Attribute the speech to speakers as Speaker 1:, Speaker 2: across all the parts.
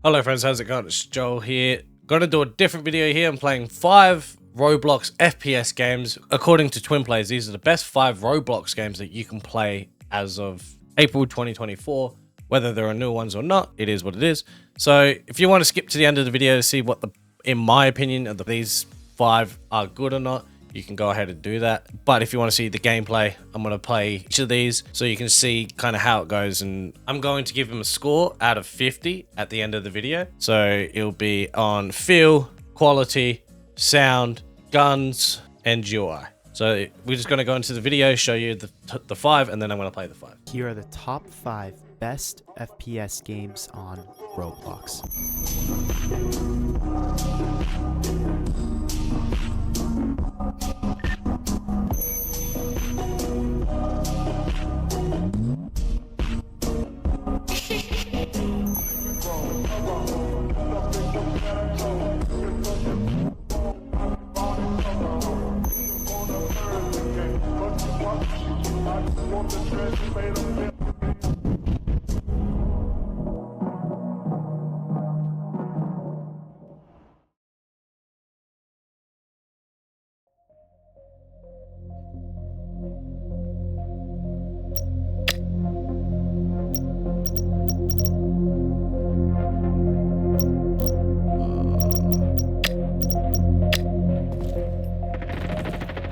Speaker 1: Hello friends, how's it going? It's Joel here. Gonna do a different video here. I'm playing 5 Roblox FPS games. According to Twin Plays, these are the best 5 Roblox games that you can play as of April 2024. Whether there are new ones or not, it is what it is. So if you want to skip to the end of the video to see what in my opinion, these 5 are good or not, you can go ahead and do that. But if you want to see the gameplay, I'm going to play each of these so you can see kind of how it goes. And I'm going to give them a score out of 50 at the end of the video. So it'll be on feel, quality, sound, guns, and UI. So we're just going to go into the video, show you the 5, and then I'm going to play the 5.
Speaker 2: Here are the top 5 best FPS games on Roblox.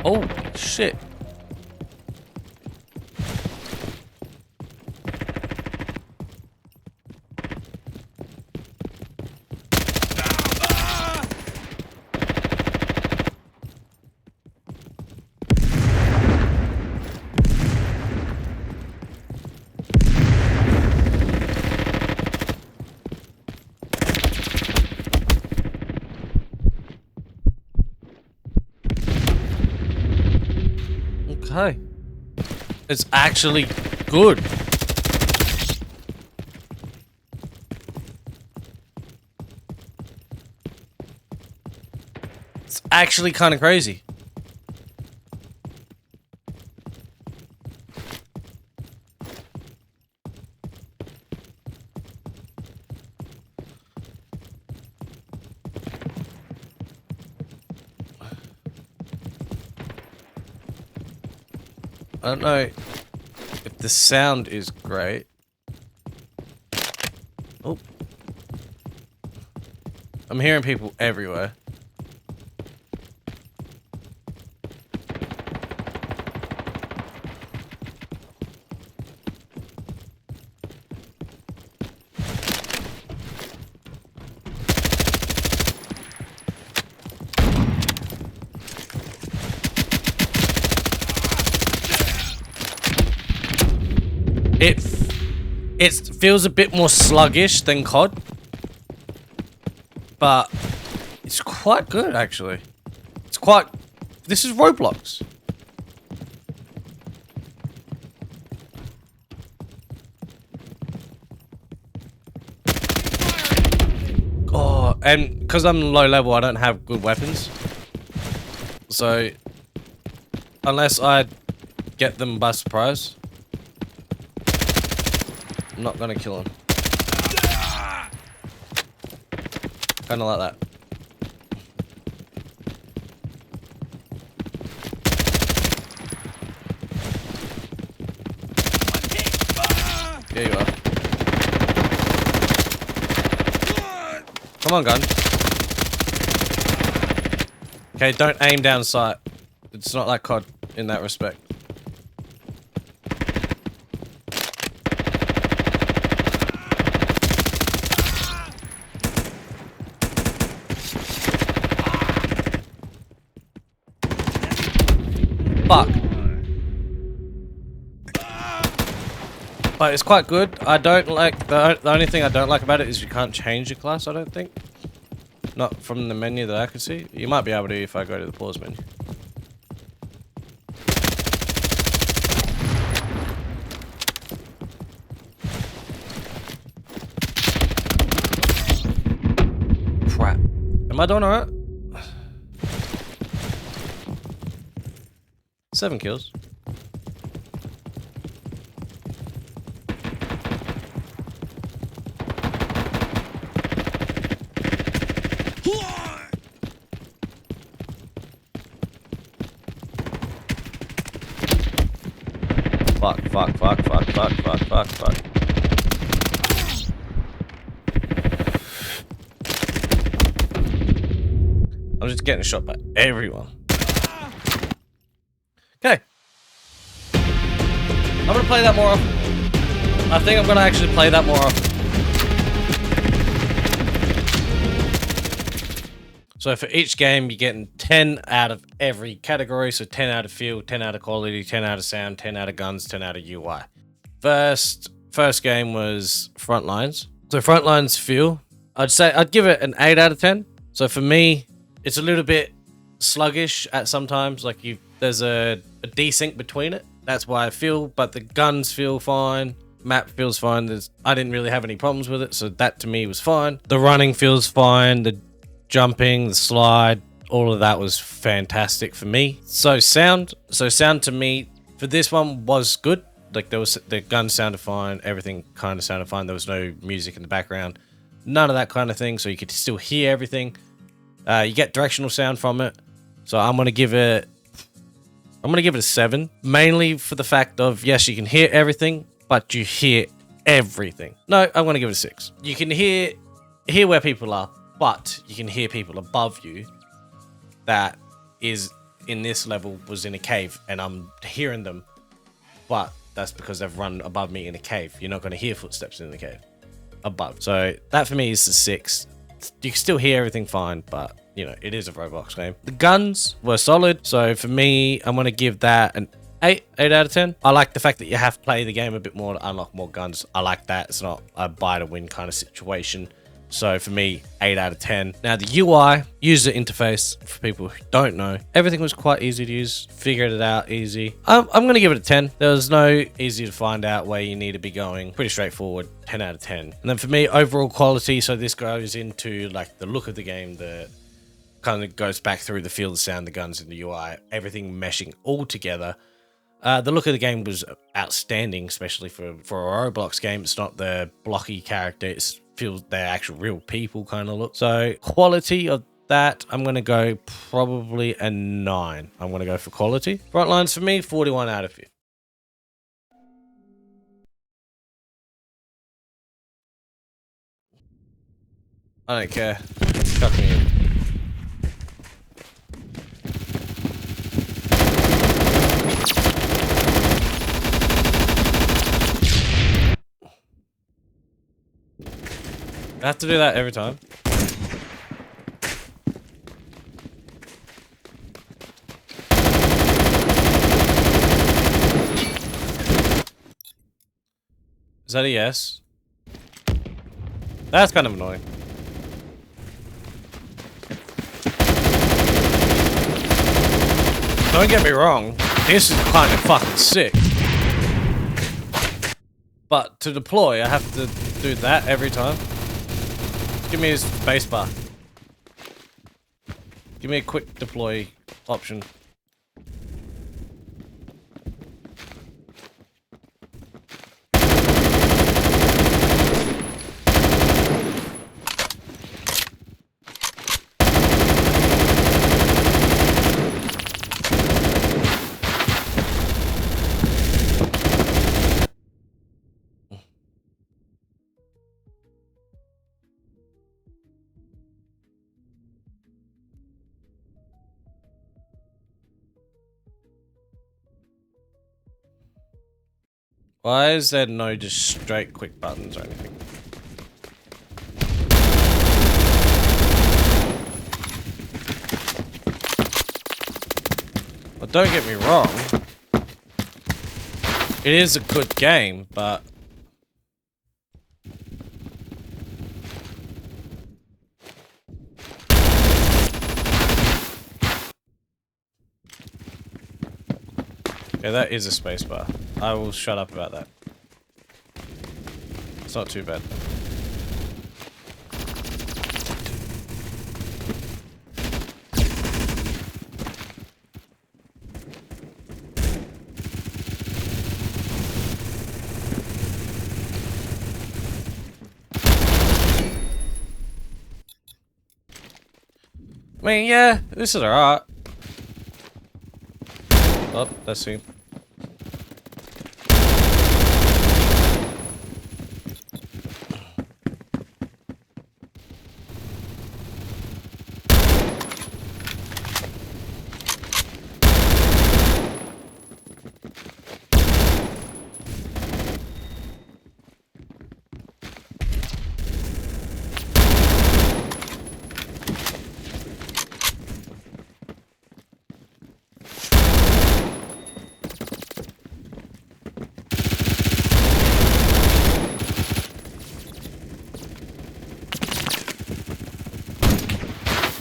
Speaker 1: Oh, shit. Okay. It's actually good. It's actually kind of crazy. I don't know if the sound is great. Oh. I'm hearing people everywhere. It feels a bit more sluggish than COD, but it's quite good actually. This is Roblox. Oh, and because I'm low level, I don't have good weapons. So unless I get them by surprise, I'm not gonna kill him. Kinda like that. There you are. Come on, gun. Okay, don't aim down sight. It's not like COD in that respect. Fuck. But it's quite good. I don't like the only thing I don't like about it is you can't change your class, I don't think. Not from the menu that I can see. You might be able to if I go to the pause menu. Crap. Am I doing alright? 7 kills. fuck. I'm just getting shot by everyone. Okay. I'm gonna play that more often. I think I'm gonna actually play that more often. So for each game, you're getting 10 out of every category. So 10 out of feel, 10 out of quality, 10 out of sound, 10 out of guns, 10 out of UI. First game was Frontlines. So Frontlines feel, I'd give it an 8 out of 10. So for me, it's a little bit sluggish at sometimes. Like there's a desync between it. That's why I feel, but the guns feel fine. Map feels fine. I didn't really have any problems with it. So that to me was fine. The running feels fine. The jumping, the slide, all of that was fantastic for me. So sound to me for this one was good. Like the gun sounded fine, everything kind of sounded fine. There was no music in the background, none of that kind of thing. So you could still hear everything. You get directional sound from it. So I'm gonna give it a 7, mainly for the fact of yes, you can hear everything, but you hear everything. No, I'm gonna give it a 6. You can hear where people are. But you can hear people above you that is in this level was in a cave and I'm hearing them. But that's because they've run above me in a cave. You're not going to hear footsteps in the cave above. So that for me is the 6. You can still hear everything fine, but you know, it is a Roblox game. The guns were solid. So for me, I'm going to give that an 8 out of 10. I like the fact that you have to play the game a bit more to unlock more guns. I like that. It's not a buy to win kind of situation. So for me, 8 out of 10. Now the UI, user interface, for people who don't know, everything was quite easy to use. Figured it out easy. I'm going to give it a 10. There was no easy to find out where you need to be going. Pretty straightforward, 10 out of 10. And then for me, overall quality, so this goes into like the look of the game, the kind of goes back through the feel, the sound, the guns, and the UI, everything meshing all together. The look of the game was outstanding, especially for a Roblox game. It's not the blocky character. It feels they're actual real people kind of look. So quality of that, I'm going to go probably a 9. I'm going to go for quality. Frontlines for me, 41 out of 50. I don't care. Chuck me in. I have to do that every time. Is that a yes? That's kind of annoying. Don't get me wrong, this is kind of fucking sick. But to deploy, I have to do that every time. Give me his spacebar. Give me a quick deploy option. Why is there no just straight quick buttons or anything? Well, don't get me wrong. It is a good game, but yeah, that is a spacebar. I will shut up about that. It's not too bad. I mean, yeah, this is alright. Oh, let's see.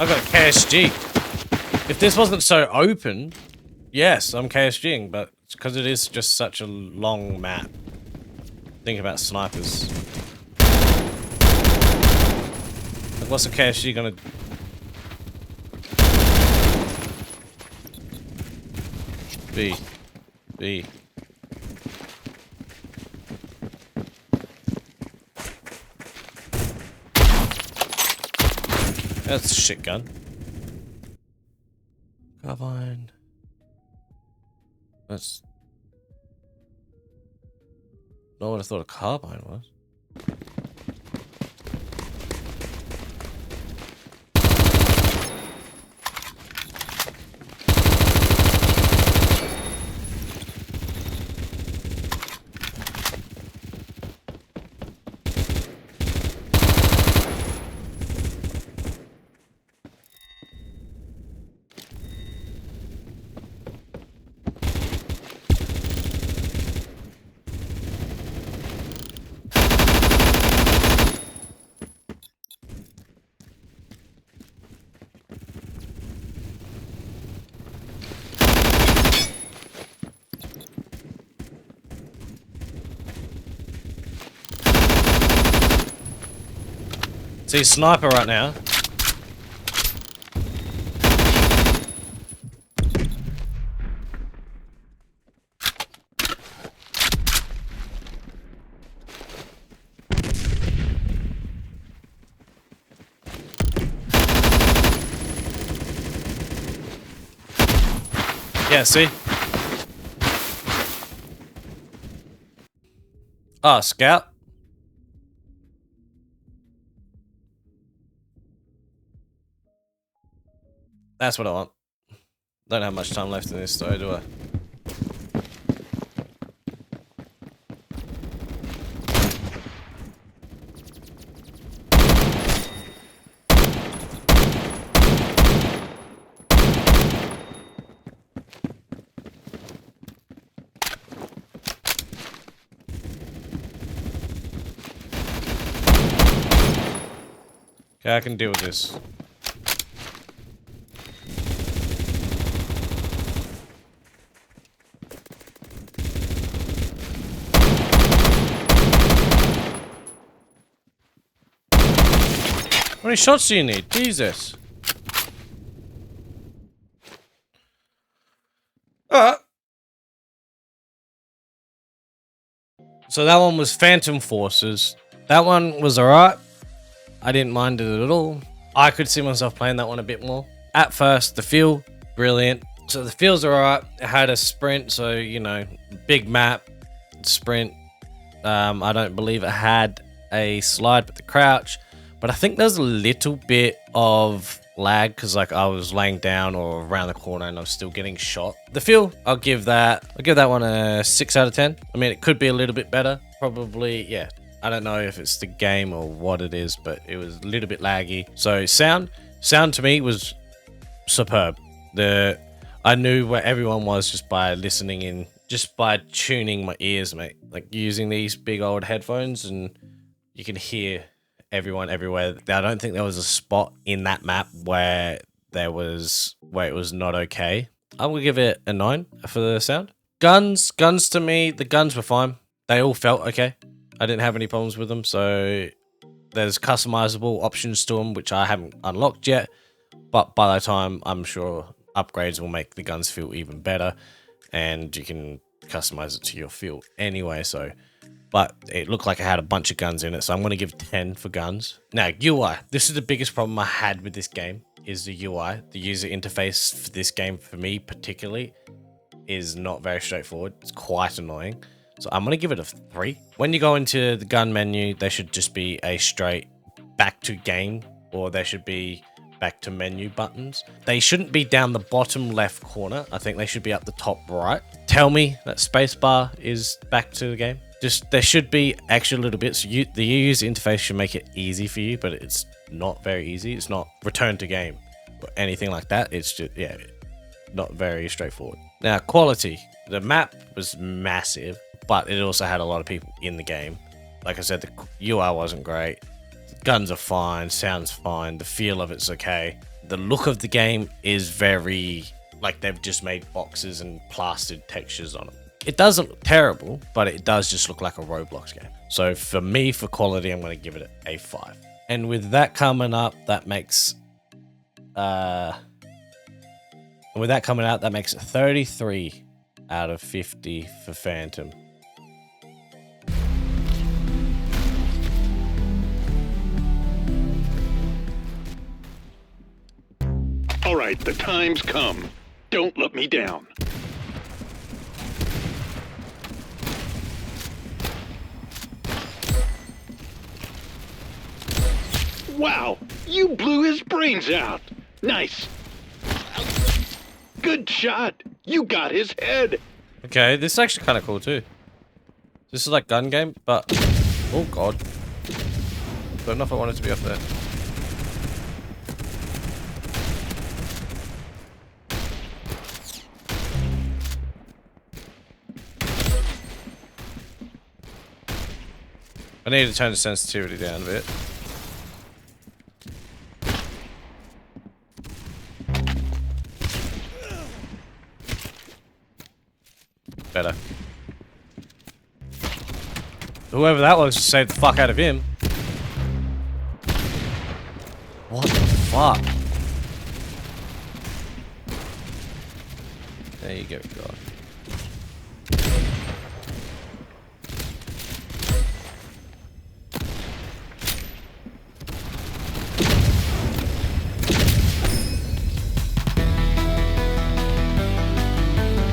Speaker 1: I got KSG. If this wasn't so open, yes, I'm KSGing, but it's because it is just such a long map. Think about snipers. Like, what's a KSG gonna... B. That's a shit gun. Carbine. That's not what I thought a carbine was. See, sniper right now. Yeah, see? Ah, scout. That's what I want. Don't have much time left in this story, do I? Okay, I can deal with this. How many shots do you need? Jesus. Alright. So that one was Phantom Forces. That one was alright. I didn't mind it at all. I could see myself playing that one a bit more. At first, the feel, brilliant. So the feels are alright. It had a sprint, so, you know, big map, sprint. I don't believe it had a slide, but the crouch. But I think there's a little bit of lag because like I was laying down or around the corner and I was still getting shot. The feel, I'll give that one a 6 out of 10. I mean, it could be a little bit better. Probably, yeah. I don't know if it's the game or what it is, but it was a little bit laggy. So sound to me was superb. I knew where everyone was just by listening in, just by tuning my ears, mate. Like using these big old headphones and you can hear everyone everywhere. I don't think there was a spot in that map where it was not okay. I will give it a 9 for the sound. Guns to me, the guns were fine. They all felt okay. I didn't have any problems with them. So there's customizable options to them, which I haven't unlocked yet. But by the time, I'm sure upgrades will make the guns feel even better and you can customize it to your feel anyway. So, but it looked like it had a bunch of guns in it. So I'm going to give 10 for guns. Now, UI. This is the biggest problem I had with this game is the UI. The user interface for this game, for me particularly, is not very straightforward. It's quite annoying. So I'm going to give it a 3. When you go into the gun menu, there should just be a straight back to game, or there should be back to menu buttons. They shouldn't be down the bottom left corner. I think they should be up the top right. Tell me that spacebar is back to the game. Just there should be extra little bits. The user interface should make it easy for you, but it's not very easy. It's not return to game or anything like that. It's just, yeah, not very straightforward. Now, quality. The map was massive, but it also had a lot of people in the game. Like I said, the UI wasn't great. The guns are fine, sounds fine, the feel of it's okay. the look of the game is very like they've just made boxes and plastered textures on them. It doesn't look terrible, but it does just look like a Roblox game. So for me, for quality, I'm going to give it a 5. And with that coming up, that makes that makes it 33 out of 50 for Phantom.
Speaker 3: All right, the time's come. Don't let me down. Wow, you blew his brains out. Nice. Good shot. You got his head.
Speaker 1: Okay, this is actually kind of cool too. This is like gun game, but oh god, don't know if I want it to be up there. I need to turn the sensitivity down a bit. Better. Whoever that was just saved the fuck out of him. What the fuck? There you go, God.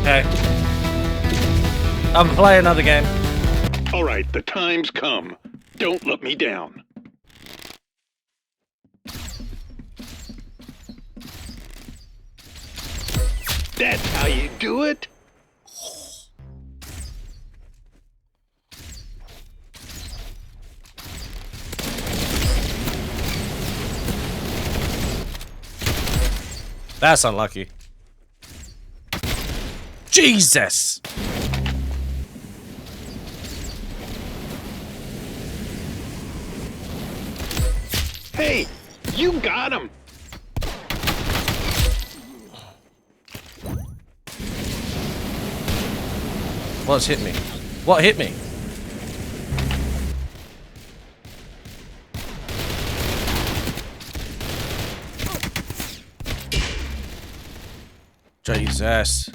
Speaker 1: Okay. I'm playing another game.
Speaker 3: All right, the time's come. Don't let me down. That's how you do it?
Speaker 1: That's unlucky. Jesus!
Speaker 3: Hey, you got him.
Speaker 1: What's hit me? What hit me? Jesus.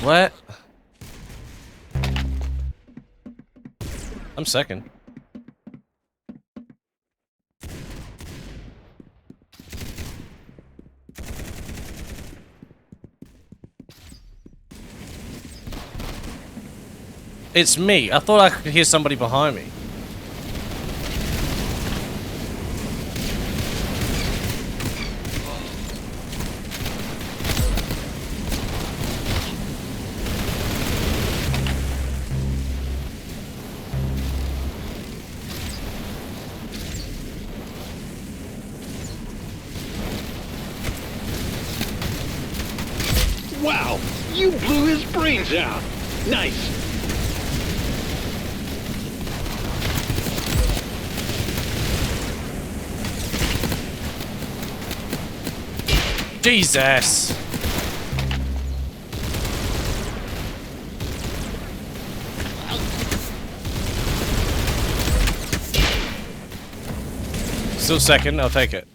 Speaker 1: What? I'm second. It's me. I thought I could hear somebody behind me.
Speaker 3: Wow, you blew his brains out. Nice.
Speaker 1: Jesus! Still second, I'll take it.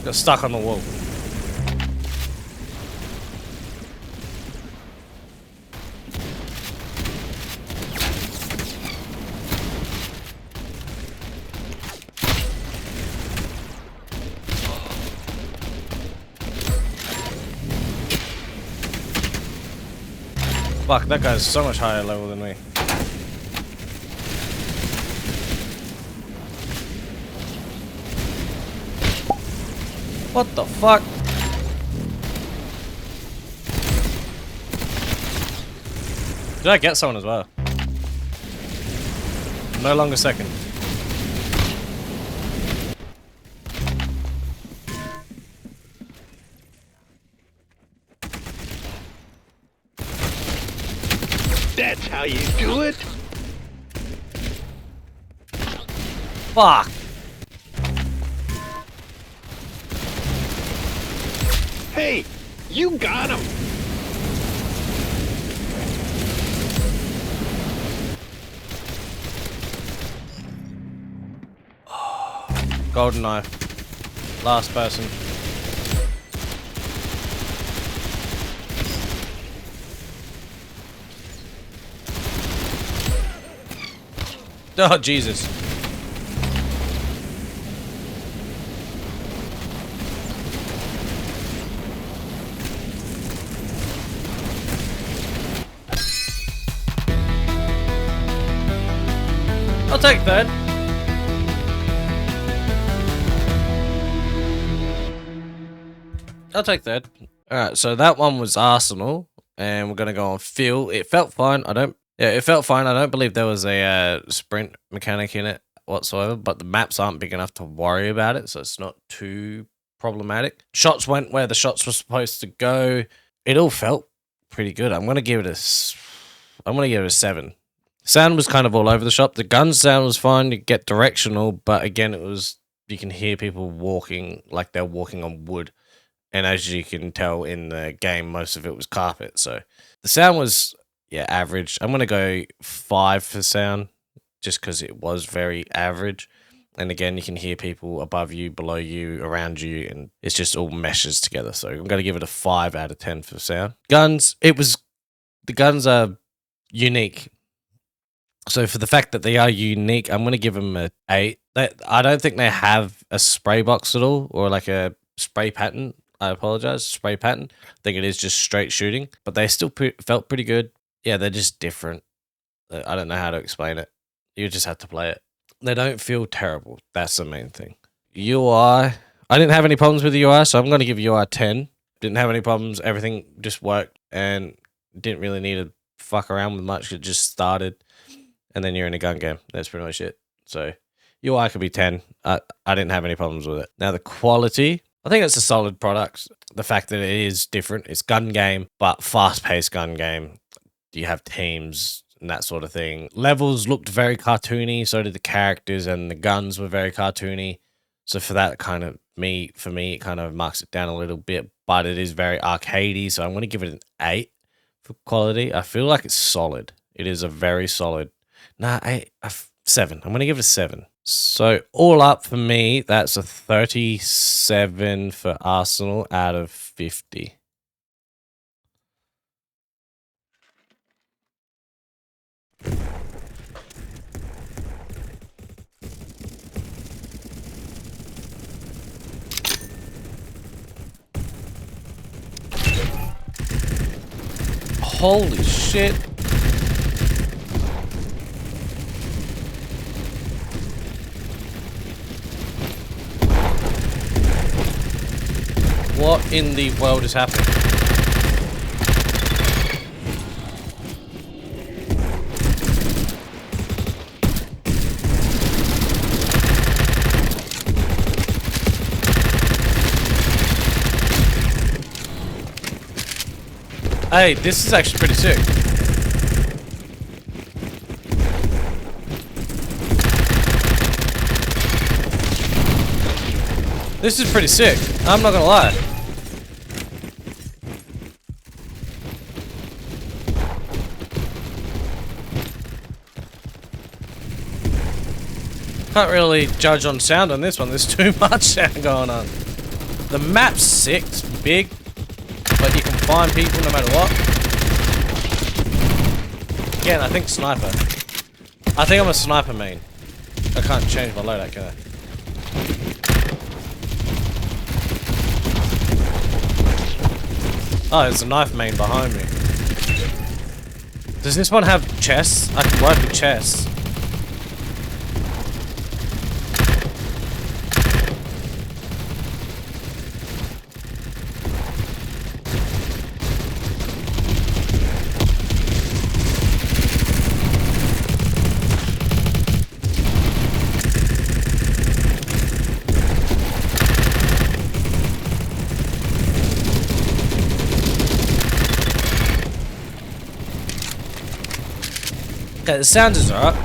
Speaker 1: Got stuck on the wall. Fuck, that guy's so much higher level than me. What the fuck? Did I get someone as well? No longer second.
Speaker 3: That's how you do it?
Speaker 1: Fuck!
Speaker 3: Hey, you got him!
Speaker 1: Golden knife. Last person. Oh, Jesus. I'll take that. I'll take that. Alright, so that one was Arsenal, and we're gonna go on Phil. It felt fine. It felt fine. I don't believe there was a sprint mechanic in it whatsoever, but the maps aren't big enough to worry about it, so it's not too problematic. Shots went where the shots were supposed to go. It all felt pretty good. I'm gonna give it a 7. Sound was kind of all over the shop. The gun sound was fine. You get directional, but again, you can hear people walking like they're walking on wood. And as you can tell in the game, most of it was carpet. So the sound was, average. I'm going to go 5 for sound just because it was very average. And again, you can hear people above you, below you, around you, and it's just all meshes together. So I'm going to give it a 5 out of 10 for sound. Guns, the guns are unique. So for the fact that they are unique, I'm going to give them a 8. I don't think they have a spray box at all or like a spray pattern. I apologize, spray pattern. I think it is just straight shooting, but they still felt pretty good. Yeah, they're just different. I don't know how to explain it. You just have to play it. They don't feel terrible. That's the main thing. UI, I didn't have any problems with the UI, so I'm going to give UI 10. Didn't have any problems. Everything just worked and didn't really need to fuck around with much. It just started, and then you're in a gun game. That's pretty much it. So UI could be 10. I didn't have any problems with it. Now the quality, I think it's a solid product. The fact that it is different, it's gun game, but fast-paced gun game. You have teams and that sort of thing. Levels looked very cartoony, so did the characters, and the guns were very cartoony. So for that for me, it kind of marks it down a little bit, but it is very arcadey, so I'm going to give it an 8 for quality. I feel like it's solid. It is a very solid. 7. I'm going to give it a 7. So all up for me, that's a 37 for Arsenal out of 50. Holy shit. What in the world is happening? Hey, this is actually pretty sick. This is pretty sick. I'm not gonna lie. Can't really judge on sound on this one. There's too much sound going on. The map's sick. It's big, but you can find people no matter what. Again, I think sniper. I think I'm a sniper main. I can't change my loadout, can I? Oh, there's a knife main behind me. Does this one have chests? I can work with chests. Okay, the sound is alright.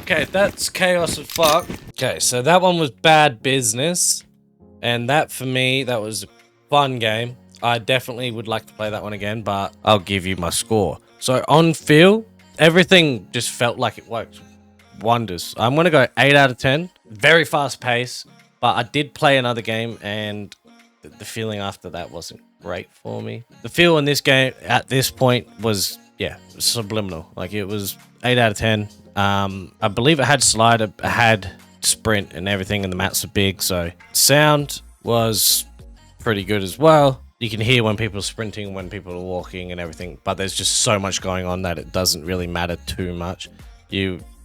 Speaker 1: Okay, that's chaos as fuck. Okay, so that one was bad business. And that, for me, that was a fun game. I definitely would like to play that one again, but I'll give you my score. So on feel, everything just felt like it worked wonders. I'm going to go 8 out of 10. Very fast pace, but I did play another game, and the feeling after that wasn't great for me. The feel in this game at this point was, yeah, subliminal. Like, it was 8 out of 10. I believe it had slide, it had sprint and everything, and the maps are big, so sound was pretty good as well. You can hear when people are sprinting, when people are walking and everything, but there's just so much going on that it doesn't really matter too much.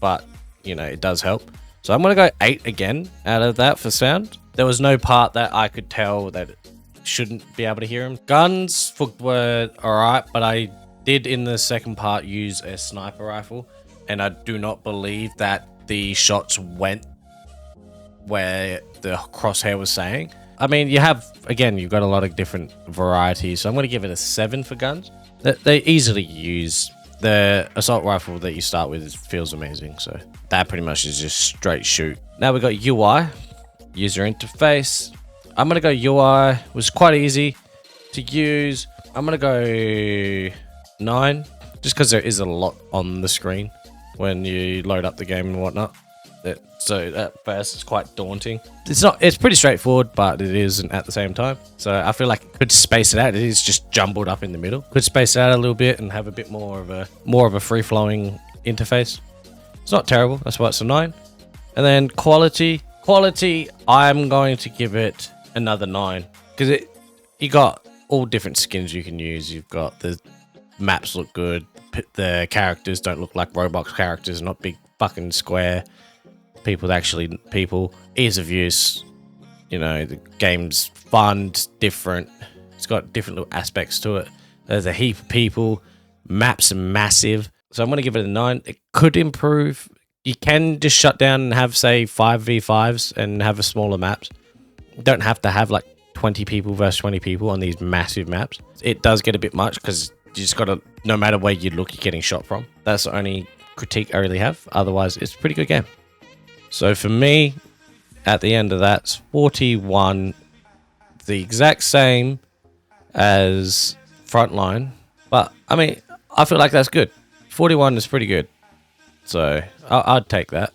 Speaker 1: But you know, it does help. So I'm gonna go 8 again out of that for sound. There was no part that I could tell that it shouldn't be able to hear him. Guns were alright, but I did in the second part use a sniper rifle, and I do not believe that the shots went where the crosshair was saying. I mean, you've got a lot of different varieties, so I'm going to give it a 7 for guns. They easily use. The assault rifle that you start with feels amazing, so that pretty much is just straight shoot. Now we got UI, user interface. I'm going to go UI, was quite easy to use. I'm going to go 9, just because there is a lot on the screen when you load up the game and whatnot. So at first it's quite daunting. It's pretty straightforward, but it isn't at the same time. So I feel like it could space it out. It is just jumbled up in the middle. Could space it out a little bit and have a bit more of a free-flowing interface. It's not terrible. That's why it's a 9. And then quality, I'm going to give it another 9, because you got all different skins you can use. You've got the maps look good. The characters don't look like Roblox characters, not big fucking square people. Ease of use, you know, the game's fun, it's different. It's got different little aspects to it. There's a heap of people. Maps are massive. So I'm going to give it a 9. It could improve. You can just shut down and have, say, 5v5s and have a smaller maps. You don't have to have like 20 people versus 20 people on these massive maps. It does get a bit much because you just got to, no matter where you look, you're getting shot from. That's the only critique I really have. Otherwise, it's a pretty good game. So for me, at the end of that, it's 41. The exact same as Frontline. But, I mean, I feel like that's good. 41 is pretty good. So, I'd take that.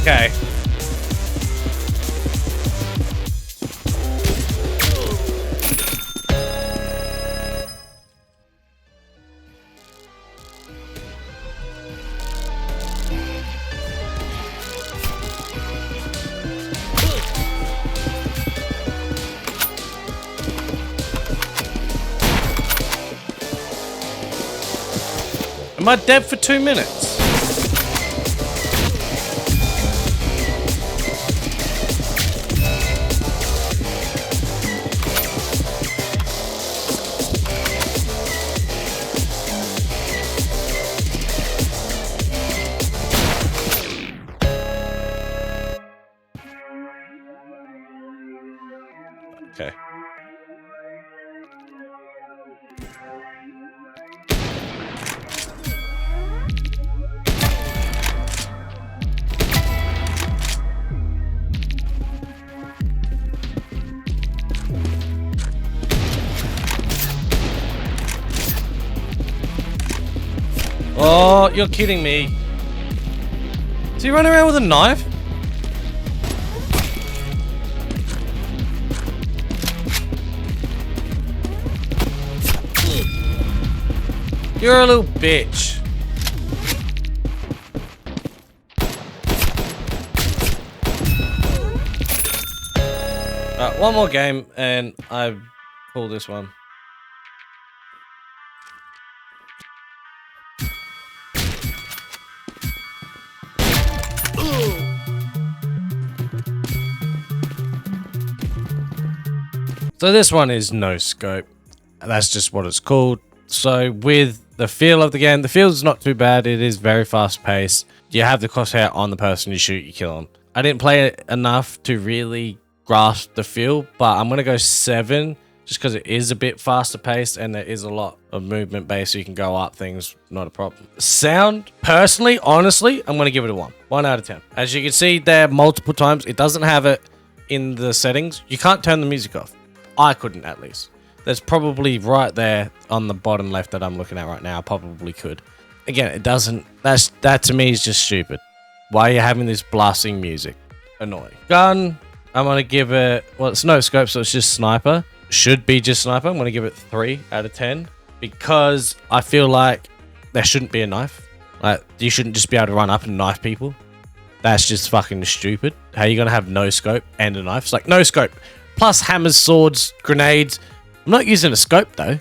Speaker 1: Okay. Am I dead for 2 minutes? Okay. Oh, you're kidding me. Is he running around with a knife? You're a little bitch. One more game, and I pull this one. So this one is no scope. That's just what it's called. So with the feel of the game, the feel is not too bad. It is very fast paced. You have the crosshair on the person you shoot, you kill them. I didn't play it enough to really grasp the feel, but I'm gonna go 7 just because it is a bit faster paced and there is a lot of movement based, so you can go up things, not a problem. Sound, personally, honestly, I'm gonna give it a 1 out of 10. As you can see there multiple times, it doesn't have it in the settings. You can't turn the music off. I couldn't, at least. There's probably right there on the bottom left that I'm looking at right now. I probably could. Again, it doesn't. That to me is just stupid. Why are you having this blasting music? Annoying. Gun, I'm gonna give it. Well, it's no scope, so it's just sniper. Should be just sniper. I'm gonna give it 3 out of 10 because I feel like there shouldn't be a knife. Like, you shouldn't just be able to run up and knife people. That's just fucking stupid. How are you gonna have no scope and a knife? It's like no scope plus hammers, swords, grenades. I'm not using a scope though.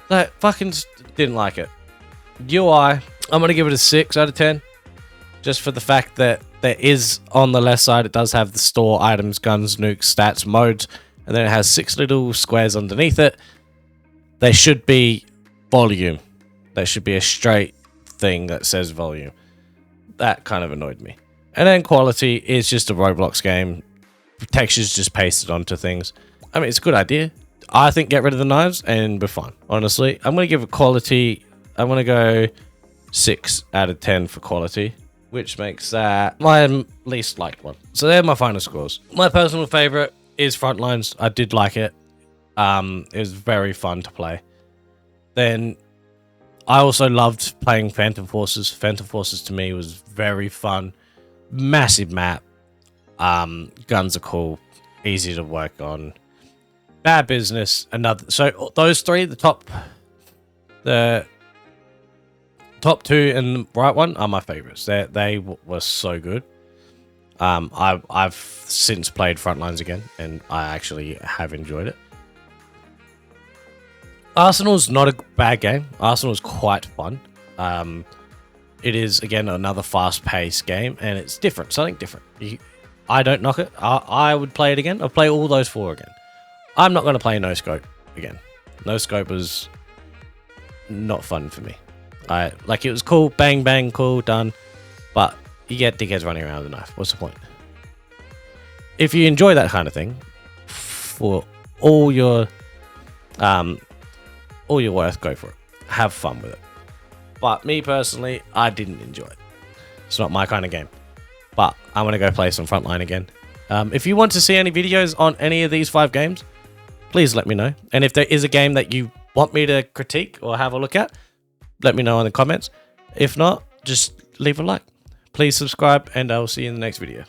Speaker 1: Like, fucking didn't like it. UI, I'm going to give it a 6 out of 10. Just for the fact that there is, on the left side, it does have the store, items, guns, nukes, stats, modes. And then it has 6 little squares underneath it. They should be volume. There should be a straight thing that says volume. That kind of annoyed me. And then quality is just a Roblox game. Textures just pasted onto things. I mean, it's a good idea. I think get rid of the knives and we're fine. Honestly, I'm going to give it quality. I'm going to go 6 out of 10 for quality, which makes that my least liked one. So they're my final scores. My personal favorite is Frontlines. I did like it. It was very fun to play. Then I also loved playing Phantom Forces. Phantom Forces to me was very fun. Massive map. Guns are cool. Easy to work on. Bad Business, another. So those 3, the top 2 and the right one are my favorites. They were so good. I've since played Frontlines again, and I actually have enjoyed it. Arsenal's not a bad game. Arsenal's quite fun. It is again another fast-paced game, and it's different, something different. I don't knock it. I would play it again. I'll play all those 4 again. I'm not going to play no scope again. No scope was not fun for me. Like, it was cool, bang bang, cool, done, but you get dickheads running around with a knife. What's the point? If you enjoy that kind of thing, for all your worth, go for it. Have fun with it. But me personally, I didn't enjoy it. It's not my kind of game. But I'm going to go play some Frontline again. If you want to see any videos on any of these 5 games, please let me know. And if there is a game that you want me to critique or have a look at, let me know in the comments. If not, just leave a like. Please subscribe, and I will see you in the next video.